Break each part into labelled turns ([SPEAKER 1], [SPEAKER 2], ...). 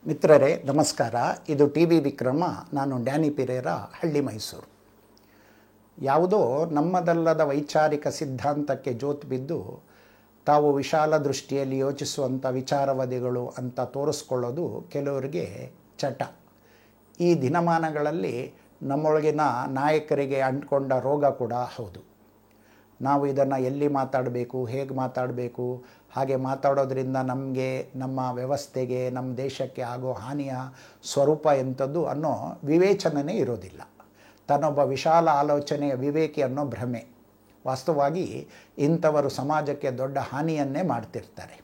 [SPEAKER 1] ಮಿತ್ರರೇ ನಮಸ್ಕಾರ. ಇದು ಟಿ ವಿ ವಿಕ್ರಮ. ನಾನು ಡ್ಯಾನಿ ಪಿರೇರ, ಹಳ್ಳಿ ಮೈಸೂರು. ಯಾವುದೋ ನಮ್ಮದಲ್ಲದ ವೈಚಾರಿಕ ಸಿದ್ಧಾಂತಕ್ಕೆ ಜೋತು ಬಿದ್ದು ತಾವು ವಿಶಾಲ ದೃಷ್ಟಿಯಲ್ಲಿ ಯೋಚಿಸುವಂಥ ವಿಚಾರವಾದಿಗಳು ಅಂತ ತೋರಿಸ್ಕೊಳ್ಳೋದು ಕೆಲವರಿಗೆ ಚಟ. ಈ ದಿನಮಾನಗಳಲ್ಲಿ ನಮ್ಮೊಳಗಿನ ನಾಯಕರಿಗೆ ಅಂಟ್ಕೊಂಡ ರೋಗ ಕೂಡ ಹೌದು. ನಾವು ಇದನ್ನು ಎಲ್ಲಿ ಮಾತಾಡಬೇಕು, ಹೇಗೆ ಮಾತಾಡಬೇಕು, ಹಾಗೆ ಮಾತಾಡೋದ್ರಿಂದ ನಮಗೆ, ನಮ್ಮ ವ್ಯವಸ್ಥೆಗೆ, ನಮ್ಮ ದೇಶಕ್ಕೆ ಆಗೋ ಹಾನಿಯ ಸ್ವರೂಪ ಎಂಥದ್ದು ಅನ್ನೋ ವಿವೇಚನೆ ಇರೋದಿಲ್ಲ. ತನ್ನೊಬ್ಬ ವಿಶಾಲ ಆಲೋಚನೆಯ ವಿವೇಕಿ ಅನ್ನೋ ಭ್ರಮೆ. ವಾಸ್ತವವಾಗಿ ಇಂಥವರು ಸಮಾಜಕ್ಕೆ ದೊಡ್ಡ ಹಾನಿಯನ್ನೇ ಮಾಡ್ತಿರ್ತಾರೆ.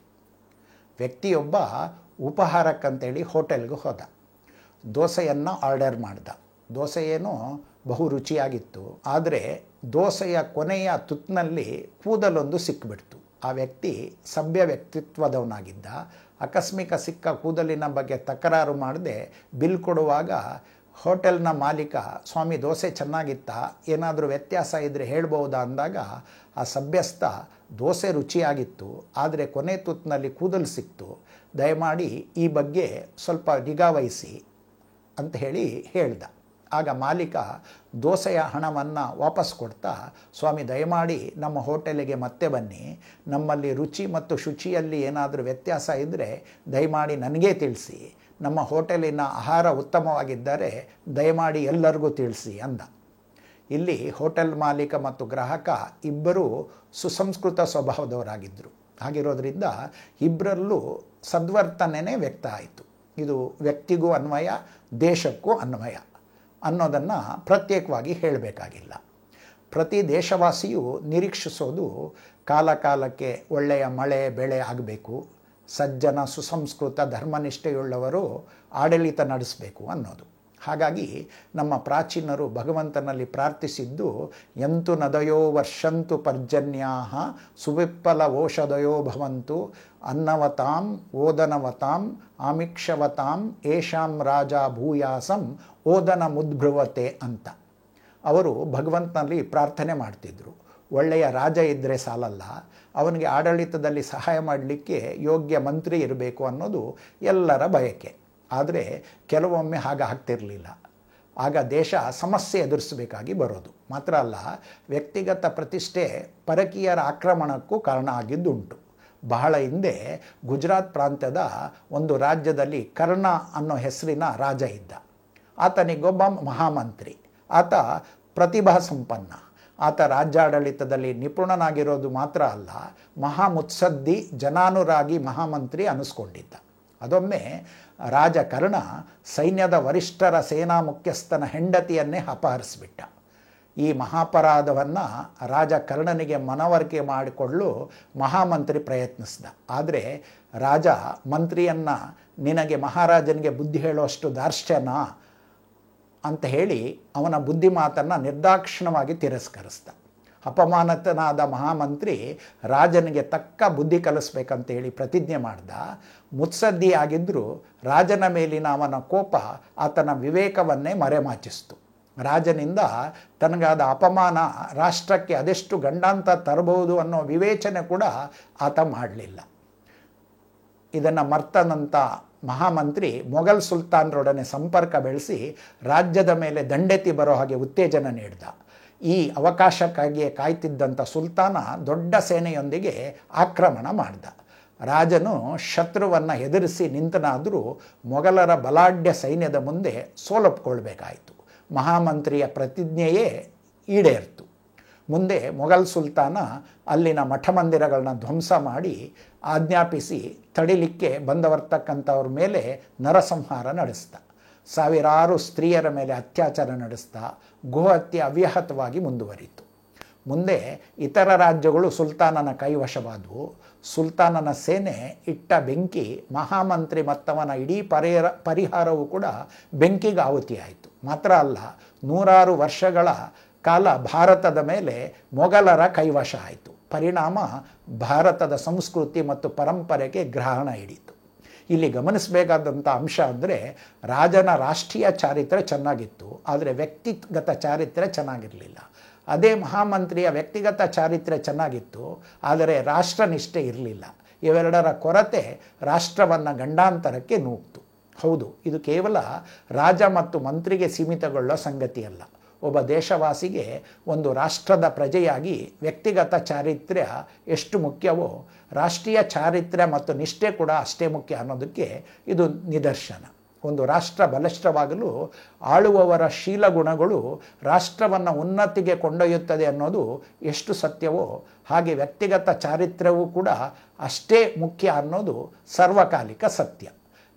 [SPEAKER 1] ವ್ಯಕ್ತಿಯೊಬ್ಬ ಉಪಹಾರಕ್ಕಂತೇಳಿ ಹೋಟೆಲ್ಗೆ ಹೋದ. ದೋಸೆಯನ್ನು ಆರ್ಡರ್ ಮಾಡ್ದ. ದೋಸೆ ಏನೋ ಬಹು ರುಚಿಯಾಗಿತ್ತು. ಆದರೆ ದೋಸೆಯ ಕೊನೆಯ ತುತ್ತಿನಲ್ಲಿ ಕೂದಲೊಂದು ಸಿಕ್ಕಿಬಿಡ್ತು. ಆ ವ್ಯಕ್ತಿ ಸಭ್ಯ ವ್ಯಕ್ತಿತ್ವದವನಾಗಿದ್ದ. ಆಕಸ್ಮಿಕ ಸಿಕ್ಕ ಕೂದಲಿನ ಬಗ್ಗೆ ತಕರಾರು ಮಾಡದೆ ಬಿಲ್ ಕೊಡುವಾಗ ಹೋಟೆಲ್ನ ಮಾಲೀಕ, ಸ್ವಾಮಿ ದೋಸೆ ಚೆನ್ನಾಗಿತ್ತಾ, ಏನಾದರೂ ವ್ಯತ್ಯಾಸ ಇದ್ದರೆ ಹೇಳ್ಬೋದಾ ಅಂದಾಗ ಆ ಸಭ್ಯಸ್ಥ, ದೋಸೆ ರುಚಿಯಾಗಿತ್ತು, ಆದರೆ ಕೊನೆ ತುತ್ತಿನಲ್ಲಿ ಕೂದಲು ಸಿಕ್ತು, ದಯಮಾಡಿ ಈ ಬಗ್ಗೆ ಸ್ವಲ್ಪ ನಿಗಾ ವಹಿಸಿ ಅಂತ ಹೇಳ್ದ. ಆಗ ಮಾಲೀಕ ದೋಸೆಯ ಹಣವನ್ನು ವಾಪಸ್ ಕೊಡ್ತಾ, ಸ್ವಾಮಿ ದಯಮಾಡಿ ನಮ್ಮ ಹೋಟೆಲಿಗೆ ಮತ್ತೆ ಬನ್ನಿ, ನಮ್ಮಲ್ಲಿ ರುಚಿ ಮತ್ತು ಶುಚಿಯಲ್ಲಿ ಏನಾದರೂ ವ್ಯತ್ಯಾಸ ಇದ್ದರೆ ದಯಮಾಡಿ ನನಗೇ ತಿಳಿಸಿ, ನಮ್ಮ ಹೋಟೆಲಿನ ಆಹಾರ ಉತ್ತಮವಾಗಿದ್ದರೆ ದಯಮಾಡಿ ಎಲ್ಲರಿಗೂ ತಿಳಿಸಿ ಅಂದ. ಇಲ್ಲಿ ಹೋಟೆಲ್ ಮಾಲೀಕ ಮತ್ತು ಗ್ರಾಹಕ ಇಬ್ಬರೂ ಸುಸಂಸ್ಕೃತ ಸ್ವಭಾವದವರಾಗಿದ್ದರು. ಹಾಗಿರೋದ್ರಿಂದ ಇಬ್ಬರಲ್ಲೂ ಸದ್ವರ್ತನೆಯೇ ವ್ಯಕ್ತ ಆಯಿತು. ಇದು ವ್ಯಕ್ತಿಗೂ ಅನ್ವಯ, ದೇಶಕ್ಕೂ ಅನ್ವಯ ಅನ್ನೋದನ್ನು ಪ್ರತ್ಯೇಕವಾಗಿ ಹೇಳಬೇಕಾಗಿಲ್ಲ. ಪ್ರತಿ ದೇಶವಾಸಿಯೂ ನಿರೀಕ್ಷಿಸೋದು ಕಾಲಕಾಲಕ್ಕೆ ಒಳ್ಳೆಯ ಮಳೆ ಬೆಳೆ ಆಗಬೇಕು, ಸಜ್ಜನ ಸುಸಂಸ್ಕೃತ ಧರ್ಮನಿಷ್ಠೆಯುಳ್ಳವರು ಆಡಳಿತ ನಡೆಸಬೇಕು ಅನ್ನೋದು. ಹಾಗಾಗಿ ನಮ್ಮ ಪ್ರಾಚೀನರು ಭಗವಂತನಲ್ಲಿ ಪ್ರಾರ್ಥಿಸಿದ್ದು, ಯಂತು ನದಯೋ ವರ್ಷಂತು ಪರ್ಜನ್ಯಾಹ ಸುವಿಪ್ಪಲ ಓಷಧಯೋ ಭವಂತು ಅನ್ನವತಾಂ ಓದನವತಾಂ ಆಮಿಕ್ಷವತಾಂ ಏಷಾಂ ರಾಜ ಭೂಯಾಸಂ ಓದನ ಮುದ್ಭ್ರುವತೆ ಅಂತ ಅವರು ಭಗವಂತನಲ್ಲಿ ಪ್ರಾರ್ಥನೆ ಮಾಡ್ತಿದ್ರು. ಒಳ್ಳೆಯ ರಾಜ ಇದ್ದರೆ ಸಾಲಲ್ಲ, ಅವನಿಗೆ ಆಡಳಿತದಲ್ಲಿ ಸಹಾಯ ಮಾಡಲಿಕ್ಕೆ ಯೋಗ್ಯ ಮಂತ್ರಿ ಇರಬೇಕು ಅನ್ನೋದು ಎಲ್ಲರ ಬಯಕೆ. ಆದರೆ ಕೆಲವೊಮ್ಮೆ ಆಗ್ತಿರಲಿಲ್ಲ. ಆಗ ದೇಶ ಸಮಸ್ಯೆ ಎದುರಿಸಬೇಕಾಗಿ ಬರೋದು. ಮಾತ್ರ ಅಲ್ಲ, ವ್ಯಕ್ತಿಗತ ಪ್ರತಿಷ್ಠೆ ಪರಕೀಯರ ಆಕ್ರಮಣಕ್ಕೂ ಕಾರಣ ಆಗಿದ್ದುಂಟು. ಬಹಳ ಹಿಂದೆ ಗುಜರಾತ್ ಪ್ರಾಂತ್ಯದ ಒಂದು ರಾಜ್ಯದಲ್ಲಿ ಕರ್ಣ ಅನ್ನೋ ಹೆಸರಿನ ರಾಜ ಇದ್ದ. ಆತನಿಗೊಬ್ಬ ಮಹಾಮಂತ್ರಿ. ಆತ ಪ್ರತಿಭಾ ಸಂಪನ್ನ. ಆತ ರಾಜ್ಯಾಡಳಿತದಲ್ಲಿ ನಿಪುಣನಾಗಿರೋದು ಮಾತ್ರ ಅಲ್ಲ, ಮಹಾಮುತ್ಸದ್ದಿ, ಜನಾನುರಾಗಿ ಮಹಾಮಂತ್ರಿ ಅನ್ನಿಸ್ಕೊಂಡಿದ್ದ. ಅದೊಮ್ಮೆ ರಾಜ ಕರ್ಣ ಸೈನ್ಯದ ವರಿಷ್ಠರ ಸೇನಾ ಮುಖ್ಯಸ್ಥನ ಹೆಂಡತಿಯನ್ನೇ ಅಪಹರಿಸಿಬಿಟ್ಟ. ಈ ಮಹಾಪರಾಧವನ್ನು ರಾಜ ಕರ್ಣನಿಗೆ ಮನವರಿಕೆ ಮಾಡಿಕೊಳ್ಳಲು ಮಹಾಮಂತ್ರಿ ಪ್ರಯತ್ನಿಸಿದ. ಆದರೆ ರಾಜ ಮಂತ್ರಿಯನ್ನು, ನಿನಗೆ ಮಹಾರಾಜನಿಗೆ ಬುದ್ಧಿ ಹೇಳುವಷ್ಟು ದಾರ್ಷ್ಟ್ಯನ ಅಂತ ಹೇಳಿ ಅವನ ಬುದ್ಧಿ ಮಾತನ್ನು ನಿರ್ದಾಕ್ಷಿಣ್ಯವಾಗಿ ತಿರಸ್ಕರಿಸಿದ. ಅಪಮಾನಿತನಾದ ಮಹಾಮಂತ್ರಿ ರಾಜನಿಗೆ ತಕ್ಕ ಬುದ್ಧಿ ಕಲಿಸ್ಬೇಕಂತ ಹೇಳಿ ಪ್ರತಿಜ್ಞೆ ಮಾಡ್ದ. ಮುತ್ಸದ್ದಿ ಆಗಿದ್ದರೂ ರಾಜನ ಮೇಲಿನ ಅವನ ಕೋಪ ಆತನ ವಿವೇಕವನ್ನೇ ಮರೆಮಾಚಿಸ್ತು. ರಾಜನಿಂದ ತನಗಾದ ಅಪಮಾನ ರಾಷ್ಟ್ರಕ್ಕೆ ಅದೆಷ್ಟು ಗಂಡಾಂತರ ತರಬಹುದು ಅನ್ನೋ ವಿವೇಚನೆ ಕೂಡ ಆತ ಮಾಡಲಿಲ್ಲ. ಇದನ್ನು ಮರ್ತನಂತ ಮಹಾಮಂತ್ರಿ ಮೊಘಲ್ ಸುಲ್ತಾನರೊಡನೆ ಸಂಪರ್ಕ ಬೆಳೆಸಿ ರಾಜ್ಯದ ಮೇಲೆ ದಂಡೆತ್ತಿ ಬರೋ ಹಾಗೆ ಉತ್ತೇಜನ ನೀಡಿದ. ಈ ಅವಕಾಶಕ್ಕಾಗಿಯೇ ಕಾಯ್ತಿದ್ದಂಥ ಸುಲ್ತಾನ ದೊಡ್ಡ ಸೇನೆಯೊಂದಿಗೆ ಆಕ್ರಮಣ ಮಾಡ್ದ. ರಾಜನು ಶತ್ರುವನ್ನು ಎದುರಿಸಿ ನಿಂತನಾದರೂ ಮೊಘಲರ ಬಲಾಢ್ಯ ಸೈನ್ಯದ ಮುಂದೆ ಸೋಲೊಪ್ಕೊಳ್ಬೇಕಾಯಿತು. ಮಹಾಮಂತ್ರಿಯ ಪ್ರತಿಜ್ಞೆಯೇ ಈಡೇರಿತು. ಮುಂದೆ ಮೊಘಲ್ ಸುಲ್ತಾನ ಅಲ್ಲಿನ ಮಠಮಂದಿರಗಳನ್ನ ಧ್ವಂಸ ಮಾಡಿ ಆಜ್ಞಾಪಿಸಿ ತಡಿಲಿಕ್ಕೆ ಬಂದವರ್ತಕ್ಕಂಥವ್ರ ಮೇಲೆ ನರಸಂಹಾರ ನಡೆಸ್ದ. ಸಾವಿರಾರು ಸ್ತ್ರೀಯರ ಮೇಲೆ ಅತ್ಯಾಚಾರ ನಡೆಸ್ತಾ ಗೋಹತ್ಯೆ ಅವ್ಯಾಹತವಾಗಿ ಮುಂದುವರಿತು. ಮುಂದೆ ಇತರ ರಾಜ್ಯಗಳು ಸುಲ್ತಾನನ ಕೈವಶವಾದವು. ಸುಲ್ತಾನನ ಸೇನೆ ಇಟ್ಟ ಬೆಂಕಿ ಮಹಾಮಂತ್ರಿ ಮತ್ತವನ ಇಡೀ ಪರಿಹಾರವೂ ಕೂಡ ಬೆಂಕಿಗೆ ಆಹುತಿಯಾಯಿತು. ಮಾತ್ರ ಅಲ್ಲ, 100 ವರ್ಷಗಳ ಕಾಲ ಭಾರತದ ಮೇಲೆ ಮೊಘಲರ ಕೈವಶ ಆಯಿತು. ಪರಿಣಾಮ ಭಾರತದ ಸಂಸ್ಕೃತಿ ಮತ್ತು ಪರಂಪರೆಗೆ ಗ್ರಹಣ ಹಿಡಿತು. ಇಲ್ಲಿ ಗಮನಿಸಬೇಕಾದಂಥ ಅಂಶ ಅಂದರೆ, ರಾಜನ ರಾಷ್ಟ್ರೀಯ ಚಾರಿತ್ರ್ಯ ಚೆನ್ನಾಗಿತ್ತು, ಆದರೆ ವ್ಯಕ್ತಿಗತ ಚಾರಿತ್ರ್ಯ ಚೆನ್ನಾಗಿರಲಿಲ್ಲ. ಅದೇ ಮಹಾಮಂತ್ರಿಯ ವ್ಯಕ್ತಿಗತ ಚಾರಿತ್ರ್ಯ ಚೆನ್ನಾಗಿತ್ತು, ಆದರೆ ರಾಷ್ಟ್ರನಿಷ್ಠೆ ಇರಲಿಲ್ಲ. ಇವೆರಡರ ಕೊರತೆ ರಾಷ್ಟ್ರವನ್ನು ಗಂಡಾಂತರಕ್ಕೆ ನೂಕ್ತು. ಹೌದು, ಇದು ಕೇವಲ ರಾಜ ಮತ್ತು ಮಂತ್ರಿಗೆ ಸೀಮಿತಗೊಳ್ಳೋ ಸಂಗತಿಯಲ್ಲ. ಒಬ್ಬ ದೇಶವಾಸಿಗೆ ಒಂದು ರಾಷ್ಟ್ರದ ಪ್ರಜೆಯಾಗಿ ವ್ಯಕ್ತಿಗತ ಚಾರಿತ್ರ್ಯ ಎಷ್ಟು ಮುಖ್ಯವೋ ರಾಷ್ಟ್ರೀಯ ಚಾರಿತ್ರ್ಯ ಮತ್ತು ನಿಷ್ಠೆ ಕೂಡ ಅಷ್ಟೇ ಮುಖ್ಯ ಅನ್ನೋದಕ್ಕೆ ಇದು ನಿದರ್ಶನ. ಒಂದು ರಾಷ್ಟ್ರ ಬಲಿಷ್ಠವಾಗಲು ಆಳುವವರ ಶೀಲಗುಣಗಳು ರಾಷ್ಟ್ರವನ್ನು ಉನ್ನತಿಗೆ ಕೊಂಡೊಯ್ಯುತ್ತದೆ ಅನ್ನೋದು ಎಷ್ಟು ಸತ್ಯವೋ ಹಾಗೆ ವ್ಯಕ್ತಿಗತ ಚಾರಿತ್ರ್ಯವೂ ಕೂಡ ಅಷ್ಟೇ ಮುಖ್ಯ ಅನ್ನೋದು ಸರ್ವಕಾಲಿಕ ಸತ್ಯ.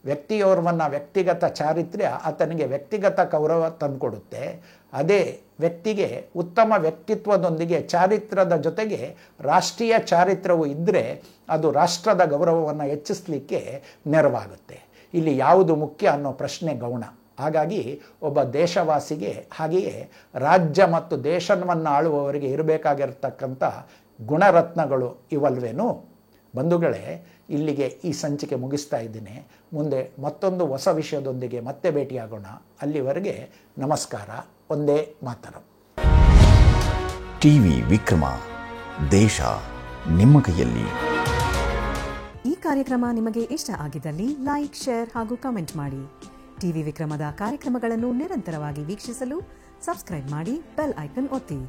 [SPEAKER 1] ವ್ಯಕ್ತಿಯೋರ್ವನ ವ್ಯಕ್ತಿಗತ ಚಾರಿತ್ರ್ಯ ಆತನಿಗೆ ವ್ಯಕ್ತಿಗತ ಗೌರವ ತಂದುಕೊಡುತ್ತೆ. ಅದೇ ವ್ಯಕ್ತಿಗೆ ಉತ್ತಮ ವ್ಯಕ್ತಿತ್ವದೊಂದಿಗೆ ಚಾರಿತ್ರ್ಯದ ಜೊತೆಗೆ ರಾಷ್ಟ್ರೀಯ ಚಾರಿತ್ರ್ಯವು ಇದ್ದರೆ ಅದು ರಾಷ್ಟ್ರದ ಗೌರವವನ್ನು ಹೆಚ್ಚಿಸಲಿಕ್ಕೆ ನೆರವಾಗುತ್ತೆ. ಇಲ್ಲಿ ಯಾವುದು ಮುಖ್ಯ ಅನ್ನೋ ಪ್ರಶ್ನೆ ಗೌಣ. ಹಾಗಾಗಿ ಒಬ್ಬ ದೇಶವಾಸಿಗೆ ಹಾಗೆಯೇ ರಾಜ್ಯ ಮತ್ತು ದೇಶವನ್ನು ಆಳುವವರಿಗೆ ಇರಬೇಕಾಗಿರ್ತಕ್ಕಂಥ ಗುಣರತ್ನಗಳು ಇವಲ್ವೇನು? ಬಂಧುಗಳೇ, ಇಲ್ಲಿಗೆ ಈ ಸಂಚಿಕೆ ಮುಗಿಸ್ತಾ ಇದ್ದೀನಿ. ಮುಂದೆ ಮತ್ತೊಂದು ಹೊಸ ವಿಷಯದೊಂದಿಗೆ ಮತ್ತೆ ಭೇಟಿಯಾಗೋಣ. ಅಲ್ಲಿವರೆಗೆ ನಮಸ್ಕಾರ. ಒಂದೇ ಮಾತರಂ.
[SPEAKER 2] ಟಿವಿ ವಿಕ್ರಮ, ದೇಶ ನಿಮ್ಮ ಕೈಯಲ್ಲಿ.
[SPEAKER 3] ಈ ಕಾರ್ಯಕ್ರಮ ನಿಮಗೆ ಇಷ್ಟ ಆಗಿದ್ದಲ್ಲಿ ಲೈಕ್, ಶೇರ್ ಹಾಗೂ ಕಮೆಂಟ್ ಮಾಡಿ. ಟಿವಿ ವಿಕ್ರಮದ ಕಾರ್ಯಕ್ರಮಗಳನ್ನು ನಿರಂತರವಾಗಿ ವೀಕ್ಷಿಸಲು ಸಬ್ಸ್ಕ್ರೈಬ್ ಮಾಡಿ, ಬೆಲ್ ಐಕನ್ ಒತ್ತಿ.